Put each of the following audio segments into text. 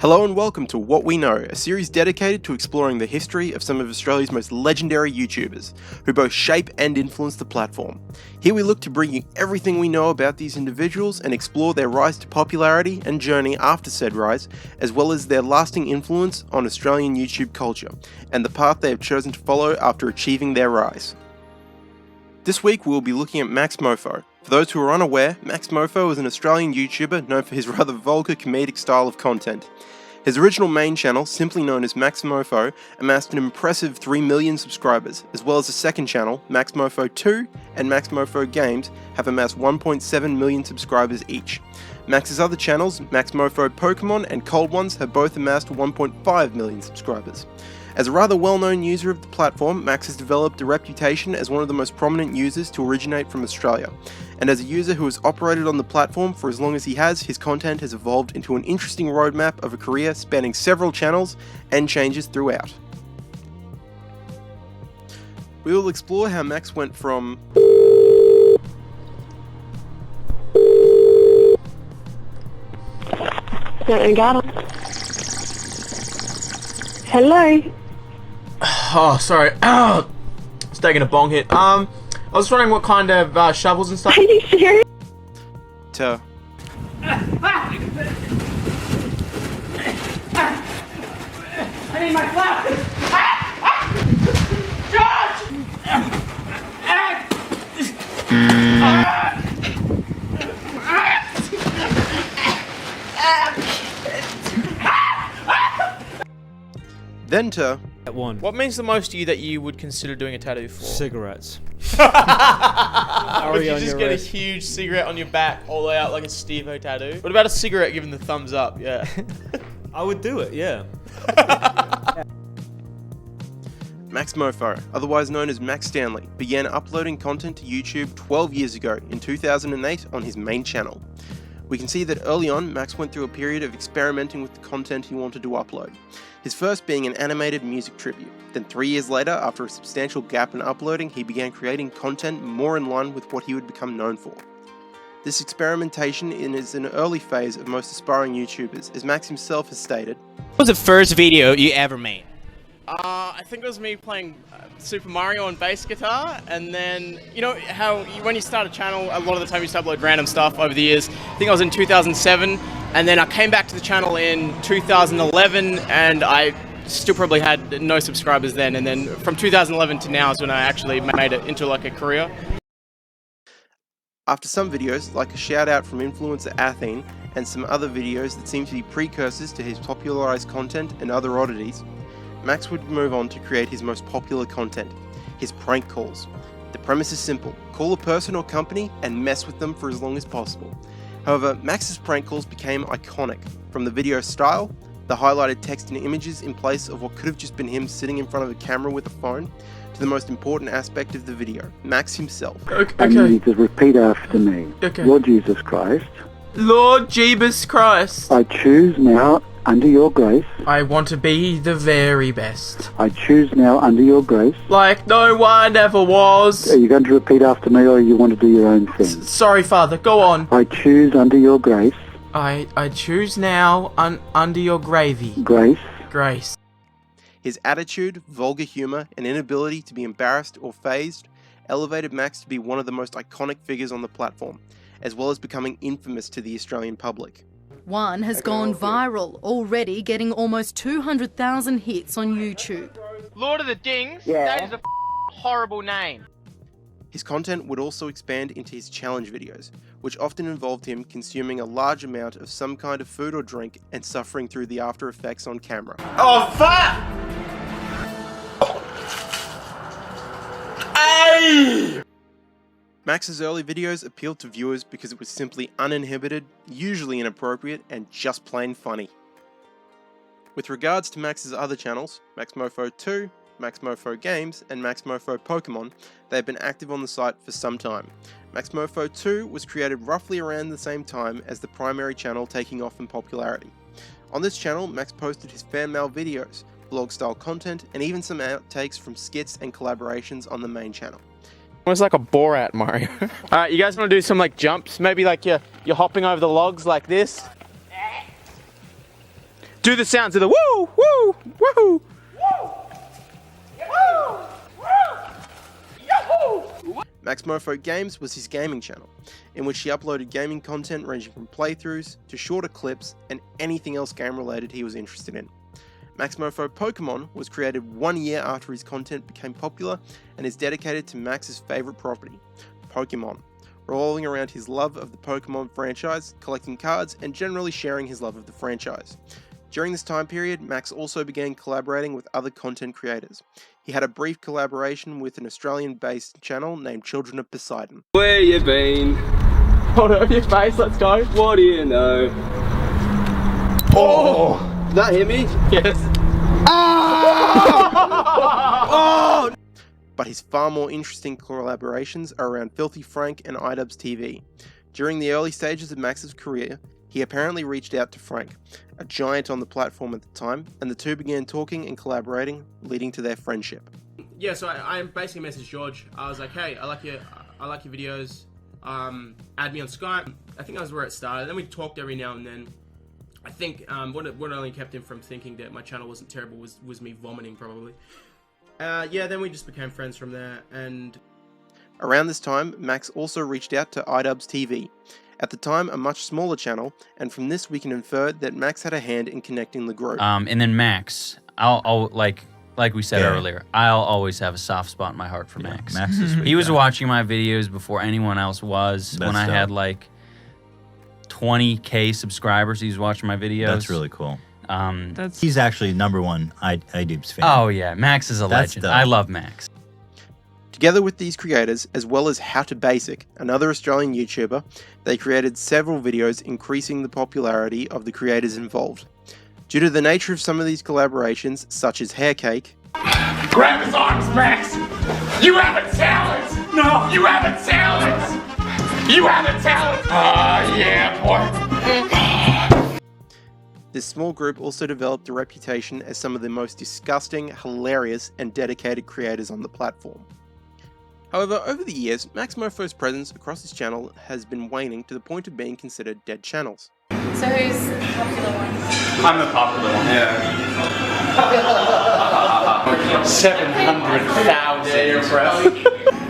Hello and welcome to What We Know, a series dedicated to exploring the history of some of Australia's most legendary YouTubers, who both shape and influence the platform. Here we look to bring you everything we know about these individuals and explore their rise to popularity and journey after said rise, as well as their lasting influence on Australian YouTube culture, and the path they have chosen to follow after achieving their rise. This week we will be looking at Maxmoefoe. For those who are unaware, Maxmoefoe is an Australian YouTuber known for his rather vulgar comedic style of content. His original main channel, simply known as Maxmoefoe, amassed an impressive 3 million subscribers, as well as a second channel, Maxmoefoe 2 and Maxmoefoe Games, have amassed 1.7 million subscribers each. Max's other channels, Maxmoefoe Pokémon and Cold Ones, have both amassed 1.5 million subscribers. As a rather well-known user of the platform, Max has developed a reputation as one of the most prominent users to originate from Australia. And as a user who has operated on the platform for as long as he has, his content has evolved into an interesting roadmap of a career spanning several channels and changes throughout. We will explore how Max went from Hello. Oh, sorry. It's taking a bong hit. I was wondering what kind of shovels and stuff. Are you serious? to I need my glasses! then to At one. What means the most to you that you would consider doing a tattoo for? Cigarettes. Would you just get a huge cigarette on your back all the way out like a Steve-O tattoo? What about a cigarette giving the thumbs up? Yeah. I would do it, yeah. Maxmoefoe, otherwise known as Max Stanley, began uploading content to YouTube 12 years ago in 2008 on his main channel. We can see that early on, Max went through a period of experimenting with the content he wanted to upload. His first being an animated music tribute. Then 3 years later, after a substantial gap in uploading, he began creating content more in line with what he would become known for. This experimentation is an early phase of most aspiring YouTubers, as Max himself has stated. What was the first video you ever made? I think it was me playing Super Mario on bass guitar, and then, you know how when you start a channel, a lot of the time you just upload random stuff over the years. I think I was in 2007, and then I came back to the channel in 2011, and I still probably had no subscribers then, and then from 2011 to now is when I actually made it into like a career. After some videos, like a shout out from influencer Athene, and some other videos that seem to be precursors to his popularized content and other oddities, Max would move on to create his most popular content, his prank calls. The premise is simple: call a person or company and mess with them for as long as possible. However, Max's prank calls became iconic, from the video style, the highlighted text and images in place of what could have just been him sitting in front of a camera with a phone, to the most important aspect of the video, Max himself. I need you to repeat after me. Okay. Lord Jesus Christ, Lord Jeebus Christ, I choose now, under your grace, I want to be the very best, I choose now, under your grace. like no one ever was. Are you going to repeat after me, or you want to do your own thing? Sorry, Father, go on. I choose, under your grace, I choose now, under your gravy. grace, Grace. His attitude, vulgar humor, and inability to be embarrassed or fazed elevated Max to be one of the most iconic figures on the platform, as well as becoming infamous to the Australian public. One has gone viral, already getting almost 200,000 hits on YouTube. Lord of the Dings? Yeah. That is a horrible name. His content would also expand into his challenge videos, which often involved him consuming a large amount of some kind of food or drink and suffering through the after effects on camera. Oh, fuck! Ay! Max's early videos appealed to viewers because it was simply uninhibited, usually inappropriate, and just plain funny. With regards to Max's other channels, Maxmoefoe 2, Maxmoefoe Games, and Maxmoefoe Pokémon, they have been active on the site for some time. Maxmoefoe 2 was created roughly around the same time as the primary channel taking off in popularity. On this channel, Max posted his fan mail videos, blog-style content, and even some outtakes from skits and collaborations on the main channel. Almost like a Borat Mario. Alright, you guys want to do some like jumps? Maybe like you're hopping over the logs like this. Do the sounds of the woo, woo, woo. Maxmoefoe Games was his gaming channel, in which he uploaded gaming content ranging from playthroughs to shorter clips and anything else game related he was interested in. Maxmoefoe Pokémon was created 1 year after his content became popular and is dedicated to Max's favourite property, Pokémon, revolving around his love of the Pokémon franchise, collecting cards, and generally sharing his love of the franchise. During this time period, Max also began collaborating with other content creators. He had a brief collaboration with an Australian-based channel named Children of Poseidon. Where you been? Hold over your face, let's go. What do you know? Oh! Did that hit me? Yes. But his far more interesting collaborations are around FilthyFrank and iDubbbzTV. During the early stages of Max's career, he apparently reached out to Frank, a giant on the platform at the time, and the two began talking and collaborating, leading to their friendship. Yeah, so I basically messaged George. I was like, hey, I like your videos. Add me on Skype. I think that was where it started. Then we talked every now and then. I think what only kept him from thinking that my channel wasn't terrible was me vomiting, probably. Yeah, then we just became friends from there. And around this time, Max also reached out to iDubbbzTV, at the time a much smaller channel, and from this we can infer that Max had a hand in connecting the group. And then Max, I'll like we said earlier, I'll always have a soft spot in my heart for Max. Max is he was watching my videos before anyone else was. When I had like 20K subscribers, he was watching my videos. That's really cool. He's actually #1 iDubbbz fan. Oh yeah, Max is a legend. I love Max. Together with these creators, as well as HowToBasic, another Australian YouTuber, they created several videos increasing the popularity of the creators involved. Due to the nature of some of these collaborations, such as Hair Cake, Grab his arms, Max! You have a talent! No! You have a talent! You have a talent! Yeah, boy! this small group also developed a reputation as some of the most disgusting, hilarious, and dedicated creators on the platform. However, over the years, Maxmoefoe's presence across his channel has been waning to the point of being considered dead channels. So who's the popular one? I'm the popular one. Yeah. 700,000. Yeah, you're impressed.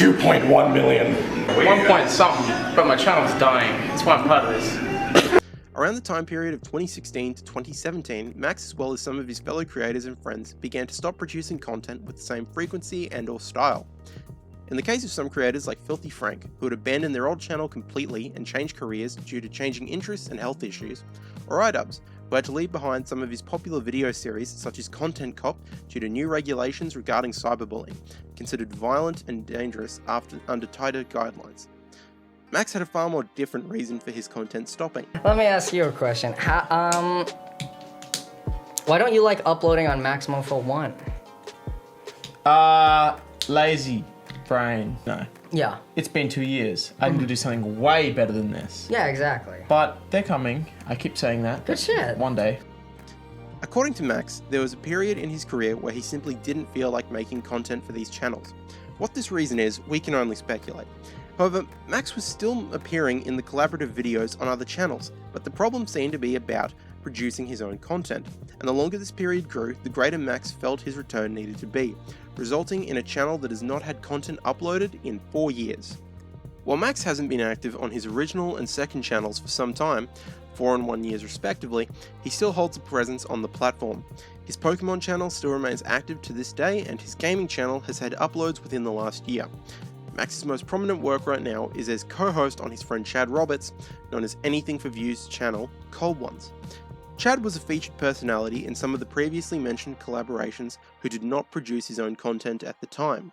2.1 million. 1 point something, but my channel's dying. That's why I'm part of this. Around the time period of 2016 to 2017, Max, as well as some of his fellow creators and friends, began to stop producing content with the same frequency and or style. In the case of some creators like FilthyFrank, who had abandoned their old channel completely and changed careers due to changing interests and health issues, or iDubbbz, who had to leave behind some of his popular video series such as Content Cop due to new regulations regarding cyberbullying, considered violent and dangerous under tighter guidelines. Max had a far more different reason for his content stopping. Let me ask you a question. Why don't you like uploading on Maxmoefoe 1? Lazy brain. No. Yeah. It's been 2 years. I need to do something way better than this. Yeah, exactly. But they're coming. I keep saying that. Good shit. One day. According to Max, there was a period in his career where he simply didn't feel like making content for these channels. What this reason is, we can only speculate. However, Max was still appearing in the collaborative videos on other channels, but the problem seemed to be about producing his own content, and the longer this period grew, the greater Max felt his return needed to be, resulting in a channel that has not had content uploaded in 4 years. While Max hasn't been active on his original and second channels for some time, 4 and 1 years respectively, he still holds a presence on the platform. His Pokemon channel still remains active to this day, and his gaming channel has had uploads within the last year. Max's most prominent work right now is as co-host on his friend Chad Roberts, known as Anything for Views channel, Cold Ones. Chad was a featured personality in some of the previously mentioned collaborations who did not produce his own content at the time.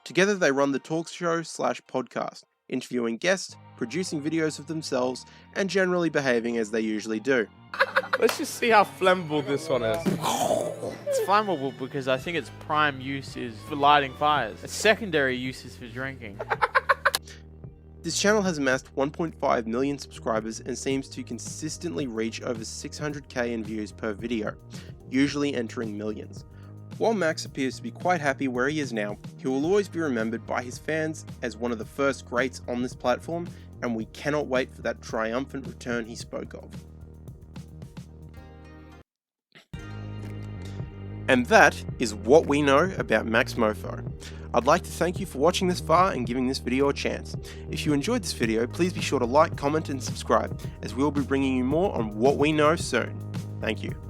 Together they run the talk show / podcast, interviewing guests, producing videos of themselves, and generally behaving as they usually do. Let's just see how flammable this one is. It's flammable because I think its prime use is for lighting fires. Its secondary use is for drinking. This channel has amassed 1.5 million subscribers and seems to consistently reach over 600k in views per video, usually entering millions. While Max appears to be quite happy where he is now, he will always be remembered by his fans as one of the first greats on this platform, and we cannot wait for that triumphant return he spoke of. And that is what we know about Maxmoefoe. I'd like to thank you for watching this far and giving this video a chance. If you enjoyed this video, please be sure to like, comment and subscribe, as we'll be bringing you more on what we know soon. Thank you.